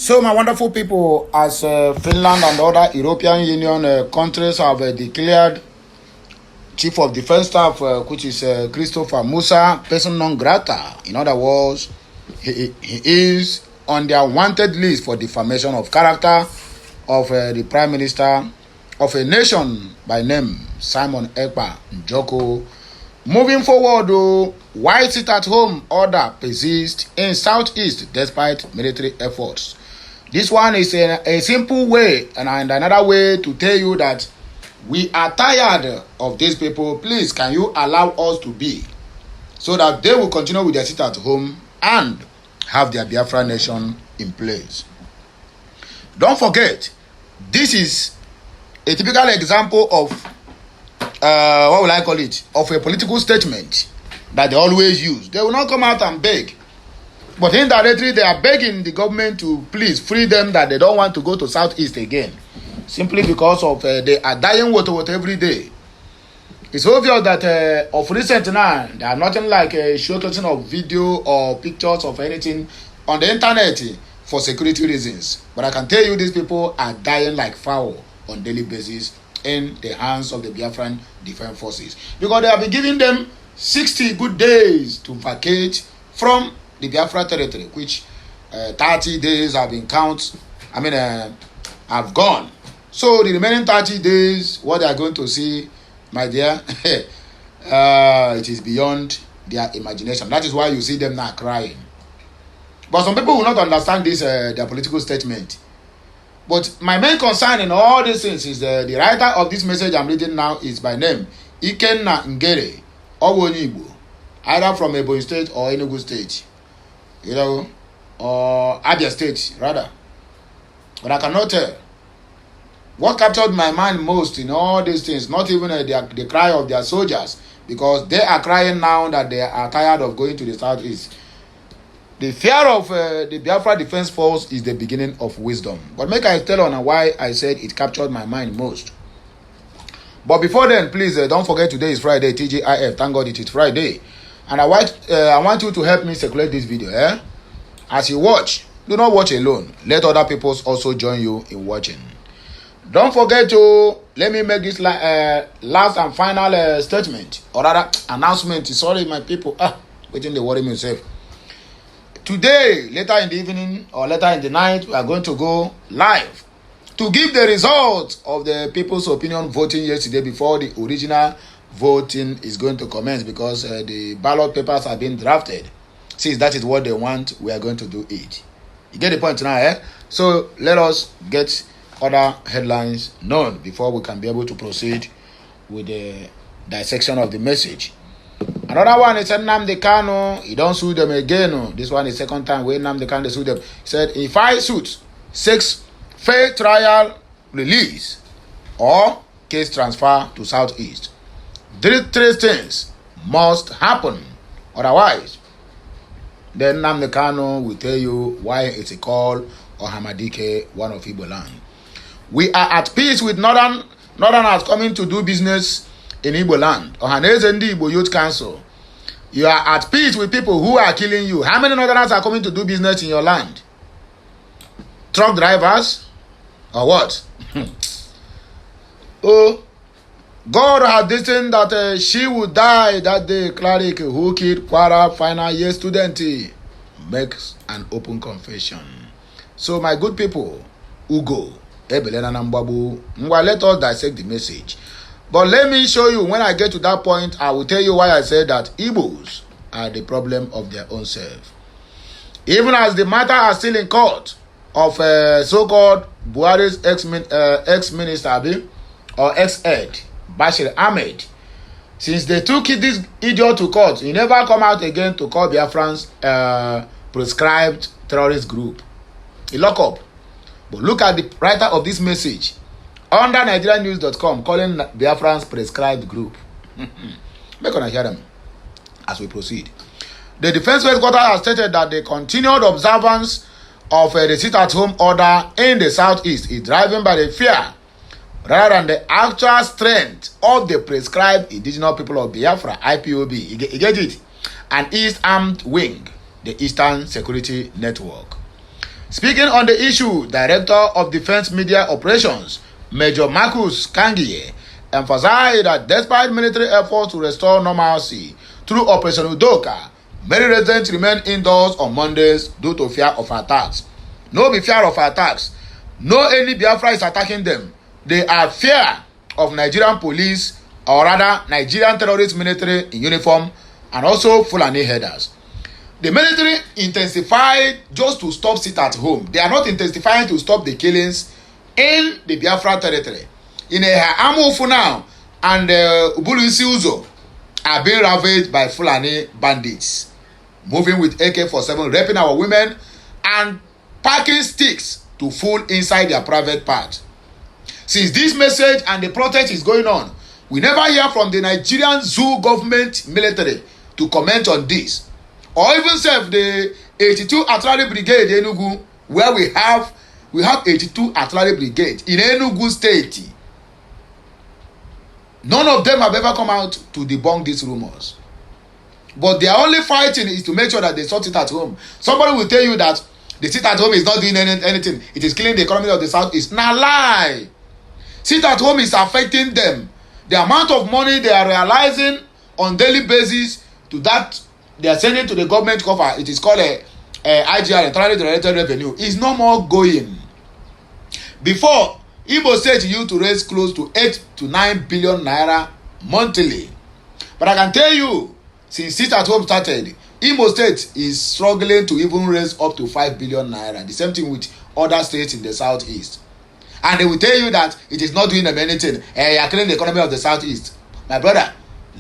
So, my wonderful people, as Finland and other European Union countries have declared Chief of Defense Staff, which is Christopher Musa, person non grata. In other words, he is on their wanted list for defamation of character of the Prime Minister of a nation by name Simon Ekpa Njoko. Moving forward, though, why sit-at-home order persists in Southeast despite military efforts. This one is a simple way and another way to tell you that we are tired of these people. Please, can you allow us to be, so that they will continue with their sit-at-home and have their Biafra nation in place. Don't forget, this is a typical example of what will I call it, of a political statement that they always use. They will not come out and beg, but indirectly they are begging the government to please free them, that they don't want to go to Southeast again, simply because of they are dying with every day. It's obvious that of recent now, there are nothing like a showcasing of video or pictures of anything on the internet for security reasons. But I can tell you, these people are dying like fowl on daily basis in the hands of the Biafran Defense Forces, because they have been giving them 60 good days to vacate from the Biafra territory, which 30 days have been have gone. So the remaining 30 days, what they are going to see, my dear, it is beyond their imagination. That is why you see them now crying. But some people will not understand this, their political statement. But my main concern in all these things is the writer of this message I'm reading now is by name Ikenna Ngere Owonibo, either from Ebonyi State or Enugu State, or Abia State rather. But I cannot tell. What captured my mind most in all these things, not even the cry of their soldiers, because they are crying now that they are tired of going to the Southeast. The fear of the Biafra Defense Force is the beginning of wisdom. But make I tell on why I said it captured my mind most. But before then, please don't forget today is Friday, TGIF. Thank God it is Friday. And I want you to help me circulate this video. As you watch, do not watch alone. Let other people also join you in watching. Don't forget to let me make this last and final statement, or rather announcement. Sorry, my people. Waiting they worry me yourself. Today, later in the evening or later in the night, we are going to go live to give the results of the people's opinion voting yesterday before the original voting is going to commence, because the ballot papers are being drafted. Since that is what they want, we are going to do it. You get the point now, So let us get other headlines known before we can be able to proceed with the dissection of the message. Another one is Nnamdi Kanu. He don't sue them again. This one is second time when Nnamdi Kanu sue them. He said if I suit 6 fair trial release or case transfer to Southeast, three things must happen. Otherwise, then Nnamdi Kanu will tell you why it's a call or Hamadike, one of Igbo land. We are at peace with Northerners coming to do business in Igbo land. Ohaneze Ndi Igbo Youth Council. You are at peace with people who are killing you. How many Northerners are coming to do business in your land? Truck drivers? Or what? Oh, God had destined that she would die that day. Cleric who killed Kwara final year student makes an open confession. So my good people, Ugo, Ebelena Nambabu, let us dissect the message. But let me show you, when I get to that point, I will tell you why I said that Igbos are the problem of their own self. Even as the matter are still in court of so-called Buhari's ex-minister or ex-head, Bashir Ahmed, since they took this idiot to court, he never come out again to call Biafrans prescribed terrorist group. He lock up. But look at the writer of this message under nigeriannews.com calling Biafrans prescribed group. Make on hear them as we proceed. The Defense Headquarters has stated that the continued observance of the sit-at-home order in the Southeast is driven by the fear rather than the actual strength of the prescribed indigenous people of Biafra, IPOB. You get it? An East Armed Wing, the Eastern Security Network. Speaking on the issue, Director of Defense Media Operations, Major Marcus Kangiye, emphasized that despite military efforts to restore normalcy through Operation Udoka, many residents remain indoors on Mondays due to fear of attacks. No be fear of attacks. No any Biafra is attacking them. They are fear of Nigerian police, or rather Nigerian terrorist military in uniform, and also Fulani headers. The military intensified just to stop sit at home. They are not intensifying to stop the killings in the Biafra territory. In Amufu now and Ubulusi Uzo are being ravaged by Fulani bandits, moving with AK-47, raping our women and packing sticks to fool inside their private part. Since this message and the protest is going on, we never hear from the Nigerian Zoo government military to comment on this, or even serve the 82 Artillery Brigade in Enugu, where we have 82 Artillery Brigade in Enugu State. None of them have ever come out to debunk these rumors. But their only fighting is to make sure that they sort it at home. Somebody will tell you that the sit at home is not doing anything. It is killing the economy of the Southeast. Nah, lie. Sit at home is affecting them. The amount of money they are realizing on daily basis to that they are sending to the government cover, it is called a IGR, Internally Generated Revenue, is no more going. Before, Igbo State used to raise close to 8 to 9 billion naira monthly. But I can tell you, since sit at home started, Imo State is struggling to even raise up to 5 billion naira. The same thing with other states in the Southeast. And they will tell you that it is not doing them anything. You are killing the economy of the Southeast. My brother,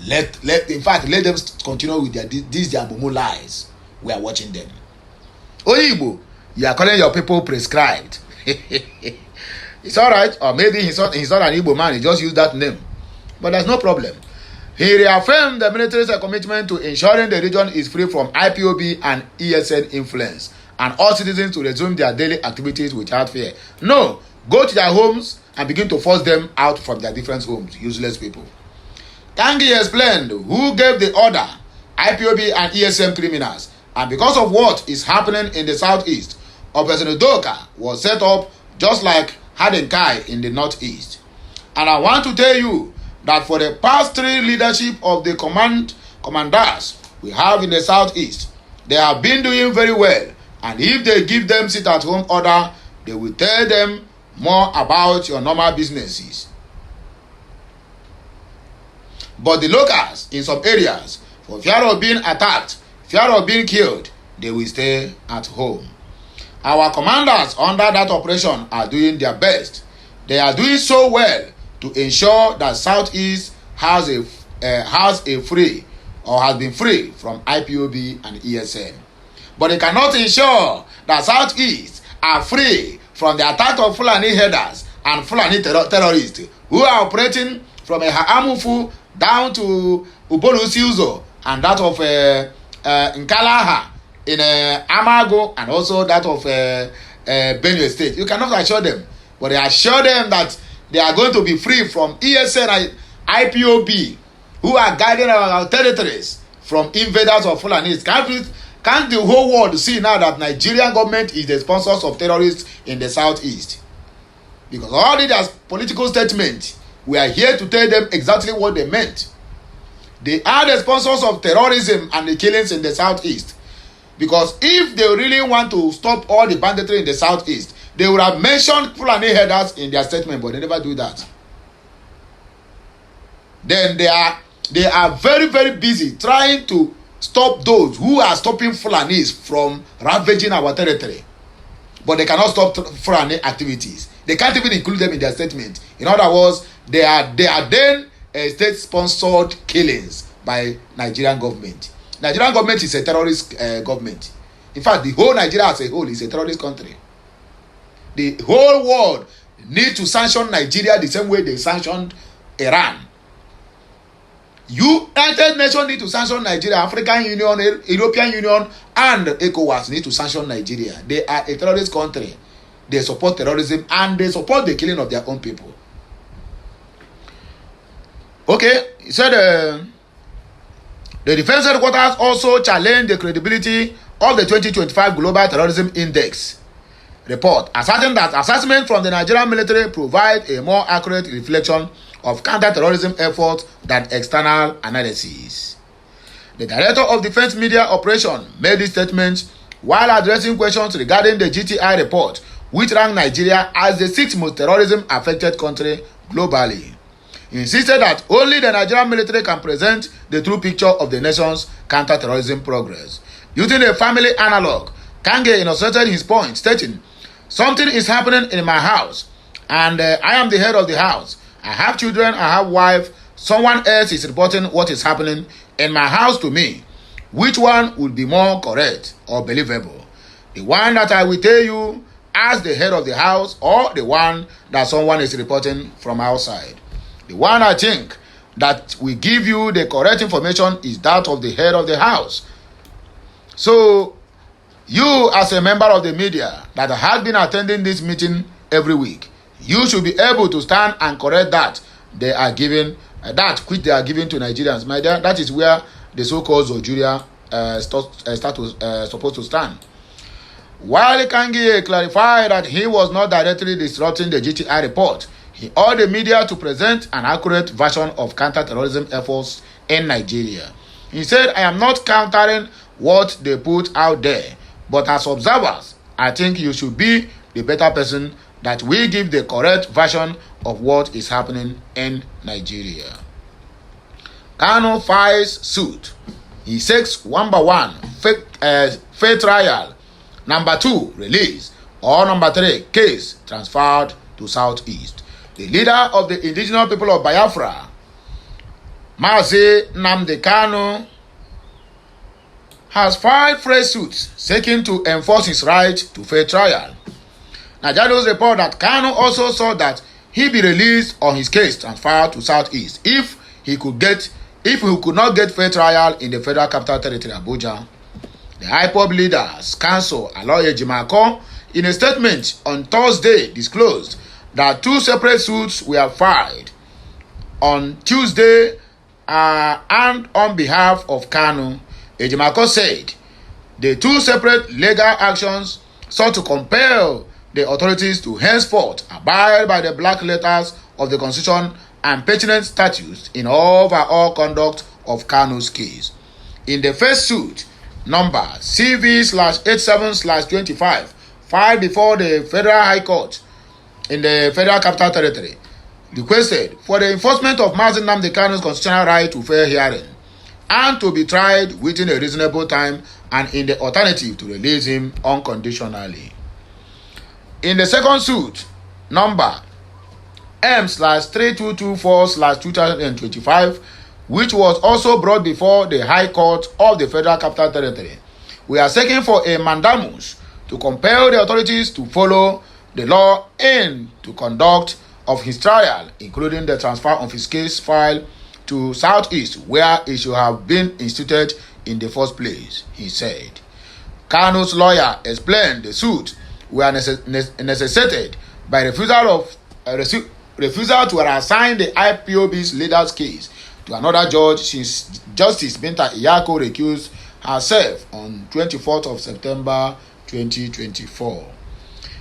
let them continue with these their mumu lies. We are watching them. Oyibo, you are calling your people prescribed. It's alright, or maybe he's not an Igbo man, he just used that name. But there's no problem. He reaffirmed the military's commitment to ensuring the region is free from IPOB and ESN influence, and all citizens to resume their daily activities without fear. No, go to their homes and begin to force them out from their different homes, useless people. Tangi explained who gave the order, IPOB and ESM criminals, and because of what is happening in the Southeast, Operation Udoka was set up just like Hadenkai in the Northeast. And I want to tell you that for the past 3 leadership of the commanders we have in the Southeast, they have been doing very well. And if they give them sit-at-home order, they will tell them more about your normal businesses. But the locals in some areas, for fear of being attacked, fear of being killed, they will stay at home. Our commanders under that operation are doing their best. They are doing so well to ensure that Southeast has free or has been free from IPOB and ESN. But they cannot ensure that Southeast are free from the attack of Fulani headers and Fulani terrorists who are operating from Amufu down to Ubolusi Uzo and that of Nkalaha in Amago, and also that of Benue State. You cannot assure them, but they assure them that they are going to be free from ESN and IPOB who are guiding our territories from invaders of Fulanis. Can't the whole world see now that Nigerian government is the sponsors of terrorists in the Southeast? Because all these political statements, we are here to tell them exactly what they meant. They are the sponsors of terrorism and the killings in the Southeast. Because if they really want to stop all the banditry in the Southeast, they would have mentioned Fulani headers in their statement, but they never do that. Then they are very, very busy trying to stop those who are stopping Fulanis from ravaging our territory. But they cannot stop Fulani activities. They can't even include them in their statement. In other words, they are then state-sponsored killings by Nigerian government. Nigerian government is a terrorist government. In fact, the whole Nigeria as a whole is a terrorist country. The whole world needs to sanction Nigeria the same way they sanctioned Iran. United Nations need to sanction Nigeria. African Union, European Union, and ECOWAS need to sanction Nigeria. They are a terrorist country. They support terrorism and they support the killing of their own people. Okay, he said the defense headquarters also challenged the credibility of the 2025 Global Terrorism Index. report, asserting that assessment from the Nigerian military provide a more accurate reflection of counter-terrorism efforts than external analysis. The Director of Defense Media Operation made this statement while addressing questions regarding the GTI report, which ranked Nigeria as the 6th most terrorism-affected country globally. He insisted that only the Nigerian military can present the true picture of the nation's counter-terrorism progress. Using a family analog, Kange illustrated his point, stating, "Something is happening in my house, and I am the head of the house. I have children, I have wife. Someone else is reporting what is happening in my house to me. Which one would be more correct or believable? The one that I will tell you as the head of the house, or the one that someone is reporting from outside? The one I think that will give you the correct information is that of the head of the house." So, you as a member of the media that has been attending this meeting every week, you should be able to stand and correct that they are giving, that which they are giving to Nigerians. My dear, that is where the so-called Zojuria supposed to stand. While Kangi clarified that he was not directly disrupting the GTI report, he urged the media to present an accurate version of counter-terrorism efforts in Nigeria. He said, "I am not countering what they put out there, but as observers, I think you should be the better person that will give the correct version of what is happening in Nigeria." Kanu files suit. He seeks 1 by 1 fair trial, number 2 release, or number 3 case transferred to Southeast. The leader of the indigenous people of Biafra, Nnamdi Kanu, has filed fresh suits seeking to enforce his right to fair trial. Nigerians report that Kanu also sought that he be released on his case transferred to Southeast if he could not get fair trial in the Federal Capital Territory, Abuja. The IPOB leaders, Counsel Aloye Jimako, in a statement on Thursday disclosed that 2 separate suits were filed on Tuesday and on behalf of Kanu. Ejimako said the 2 separate legal actions sought to compel the authorities to henceforth abide by the black letters of the Constitution and pertinent statutes in overall conduct of Kanu's case. In the first suit, number CV/87/25, filed before the Federal High Court in the Federal Capital Territory, requested for the enforcement of Nnamdi Kanu's constitutional right to fair hearing and to be tried within a reasonable time, and in the alternative to release him unconditionally. In the second suit, number M/3224/2025, which was also brought before the High Court of the Federal Capital Territory, we are seeking for a mandamus to compel the authorities to follow the law in the conduct of his trial, including the transfer of his case file to Southeast, where it should have been instituted in the first place, he said. Kanu's lawyer explained the suit were necessitated by refusal to assign the IPOB's leader's case to another judge since Justice Binta Iyako recused herself on 24th of September 2024.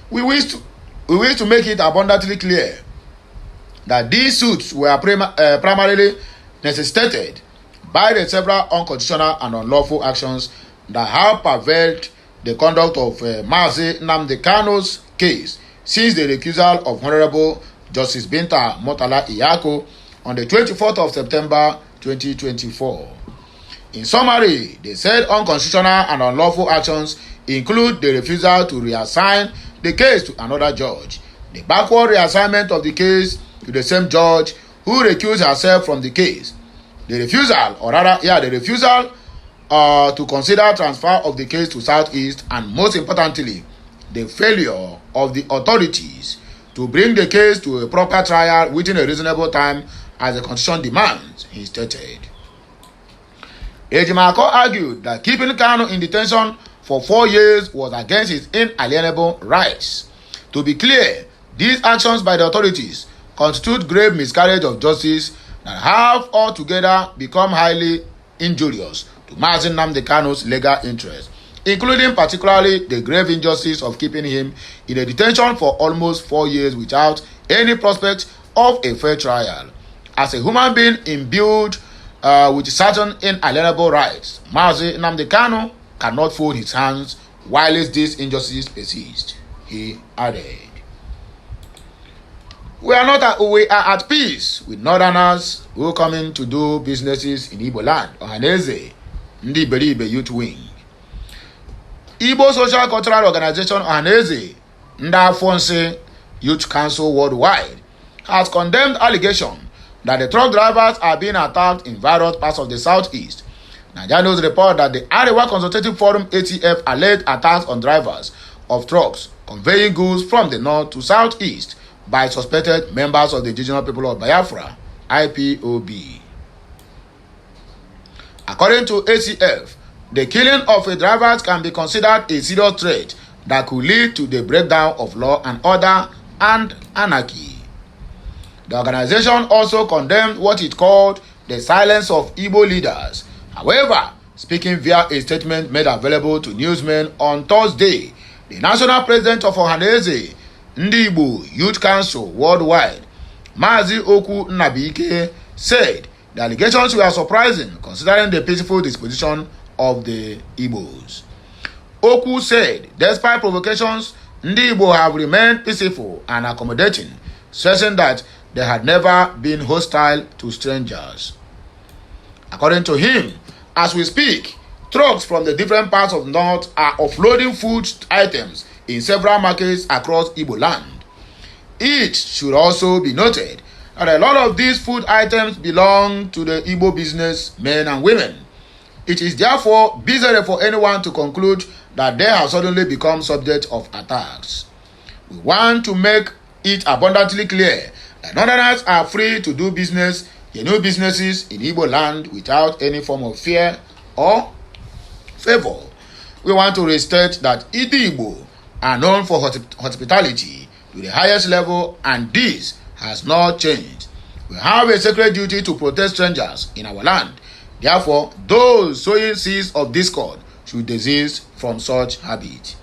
We wish to make it abundantly clear that these suits were primarily necessitated by the several unconstitutional and unlawful actions that have pervaded the conduct of Nnamdi Kanu's case since the recusal of Honorable Justice Binta Murtala Iyako on the 24th of September 2024. In summary, the said unconstitutional and unlawful actions include the refusal to reassign the case to another judge, the backward reassignment of the case to the same judge who recused herself from the case, the refusal to consider transfer of the case to Southeast, and most importantly, the failure of the authorities to bring the case to a proper trial within a reasonable time as the Constitution demands, he stated. Ejimako argued that keeping Kanu in detention for 4 years was against his inalienable rights. To be clear, these actions by the authorities constitute grave miscarriage of justice that have altogether become highly injurious to Nnamdi Kanu's legal interests including particularly the grave injustice of keeping him in a detention for almost 4 years without any prospect of a fair trial. As a human being imbued with certain inalienable rights, Mazi Nnamdi Kanu cannot fold his hands while these injustices persist, he added. We are at peace with northerners who come in to do businesses in Igbo land, Ohaneze, Ndi Iberibe Youth Wing. Igbo Social Cultural Organization Ohaneze, Ndafonse Youth Council Worldwide, has condemned allegations that the truck drivers are being attacked in various parts of the southeast. Nigerians report that the Arewa Consultative Forum ATF alleged attacks on drivers of trucks conveying goods from the north to southeast by suspected members of the indigenous people of Biafra, IPOB. According to ACF, the killing of a driver can be considered a serious threat that could lead to the breakdown of law and order and anarchy. The organization also condemned what it called the silence of Igbo leaders. However, speaking via a statement made available to newsmen on Thursday, the national president of Ohaneze, Ndi Igbo Youth Council Worldwide, Mazi Oku Nnabike, said the allegations were surprising considering the peaceful disposition of the Igbos. Oku said, despite provocations, Ndi Igbo have remained peaceful and accommodating, stressing that they had never been hostile to strangers. According to him, as we speak, trucks from the different parts of the north are offloading food items in several markets across Igbo land. It should also be noted that a lot of these food items belong to the Igbo business men and women. It is therefore bizarre for anyone to conclude that they have suddenly become subject of attacks. We want to make it abundantly clear that northerners are free to do business, genuine businesses in Igbo land without any form of fear or favor. We want to restate that Igbo are known for hospitality to the highest level, and this has not changed. We have a sacred duty to protect strangers in our land. Therefore, those sowing seeds of discord should desist from such habit.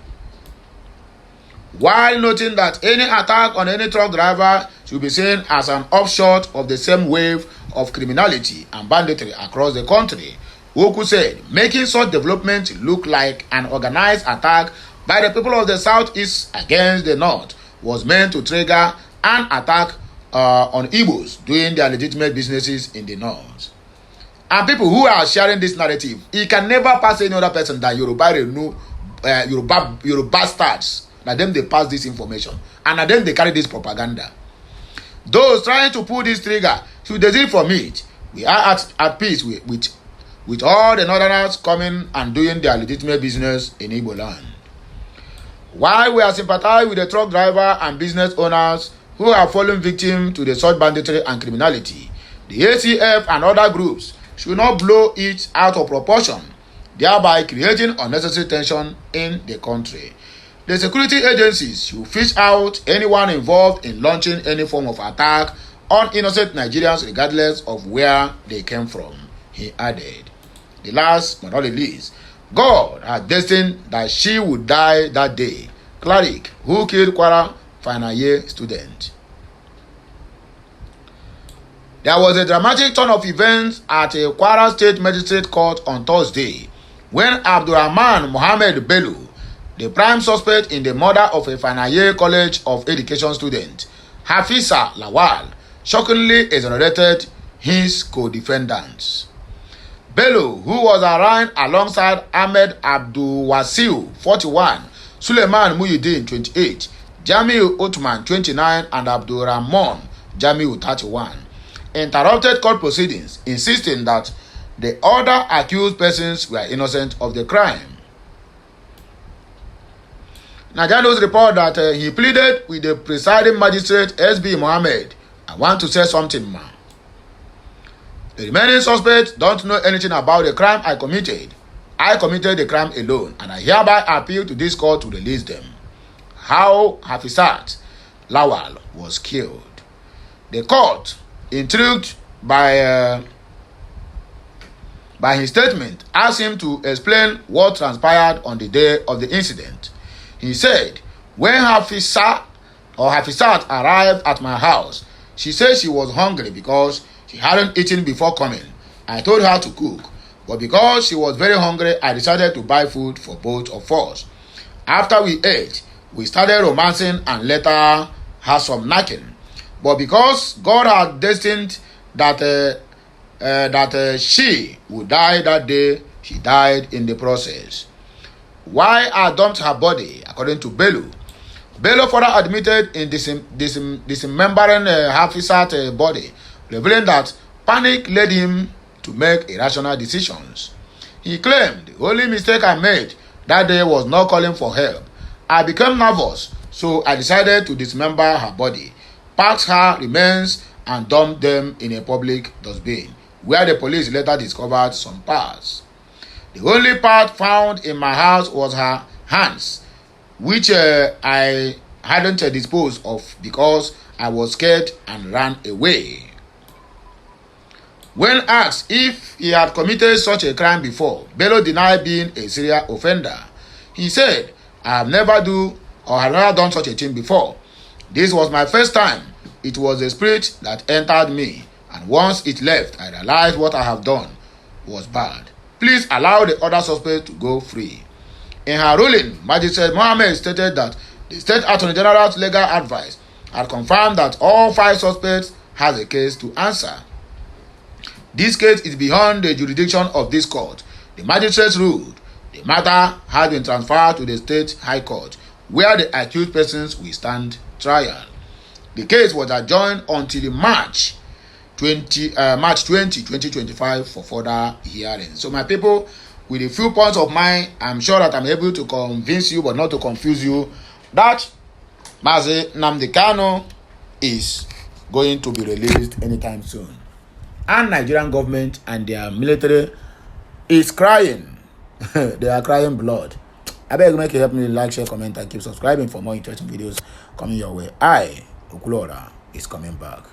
While noting that any attack on any truck driver should be seen as an offshoot of the same wave of criminality and banditry across the country, Oku said making such development look like an organized attack by the people of the southeast against the north was meant to trigger an attack on Igbos doing their legitimate businesses in the north. And people who are sharing this narrative, it can never pass any other person than Yoruba bastards. That them they pass this information, and at them they carry this propaganda. Those trying to pull this trigger should desist from it. We are at peace with all the northerners coming and doing their legitimate business in Igbo land. While we are sympathizing with the truck driver and business owners who have fallen victim to the such banditry and criminality, the ACF and other groups should not blow it out of proportion, thereby creating unnecessary tension in the country. The security agencies should fish out anyone involved in launching any form of attack on innocent Nigerians regardless of where they came from, he added. The last but not the least, God had destined that she would die that day. Cleric who killed Kwara final year student. There was a dramatic turn of events at a Kwara State Magistrate Court on Thursday when Abdurrahman Mohammed Bello, the prime suspect in the murder of a final year College of Education student, Hafisa Lawal, shockingly exonerated his co-defendants. Bello, who was arraigned alongside Ahmed Abdul Wasil, 41, Suleiman Muhyiddin, 28, Jamiu Othman, 29, and Abdul Rahman Jamiu, 31, interrupted court proceedings, insisting that the other accused persons were innocent of the crime. Nigerians report that he pleaded with the presiding magistrate SB Mohammed. I want to say something, man. The remaining suspects don't know anything about the crime I committed. I committed the crime alone, and I hereby appeal to this court to release them. How Hafizat Lawal was killed. The court, intrigued by by his statement, asked him to explain what transpired on the day of the incident. He said, when Hafizat arrived at my house, she said she was hungry because she hadn't eaten before coming. I told her to cook, but because she was very hungry, I decided to buy food for both of us. After we ate, we started romancing and later had some knacking. But because God had destined that she would die that day, she died in the process. Why I dumped her body, according to Bello. Bello further admitted in dismembering Hafizat's body, revealing that panic led him to make irrational decisions. He claimed the only mistake I made that day was not calling for help. I became nervous, so I decided to dismember her body, packed her remains, and dumped them in a public dustbin, where the police later discovered some parts. The only part found in my house was her hands, which I hadn't disposed of because I was scared and ran away. When asked if he had committed such a crime before, Bello denied being a serial offender. He said, I have never done such a thing before. This was my first time. It was a spirit that entered me, and once it left, I realized what I have done was bad. Please allow the other suspects to go free. In her ruling, Magistrate Mohammed stated that the State Attorney General's legal advice had confirmed that all 5 suspects has a case to answer. This case is beyond the jurisdiction of this court. The magistrate ruled the matter has been transferred to the State High Court, where the accused persons will stand trial. The case was adjourned until March 20, 2025 for further hearing. So my people, with a few points of mine, I'm sure that I'm able to convince you, but not to confuse you, that Nnamdi Kanu is going to be released anytime soon. And Nigerian government and their military is crying. They are crying blood. I beg you make you help me like, share, comment, and keep subscribing for more interesting videos coming your way. Okulora is coming back.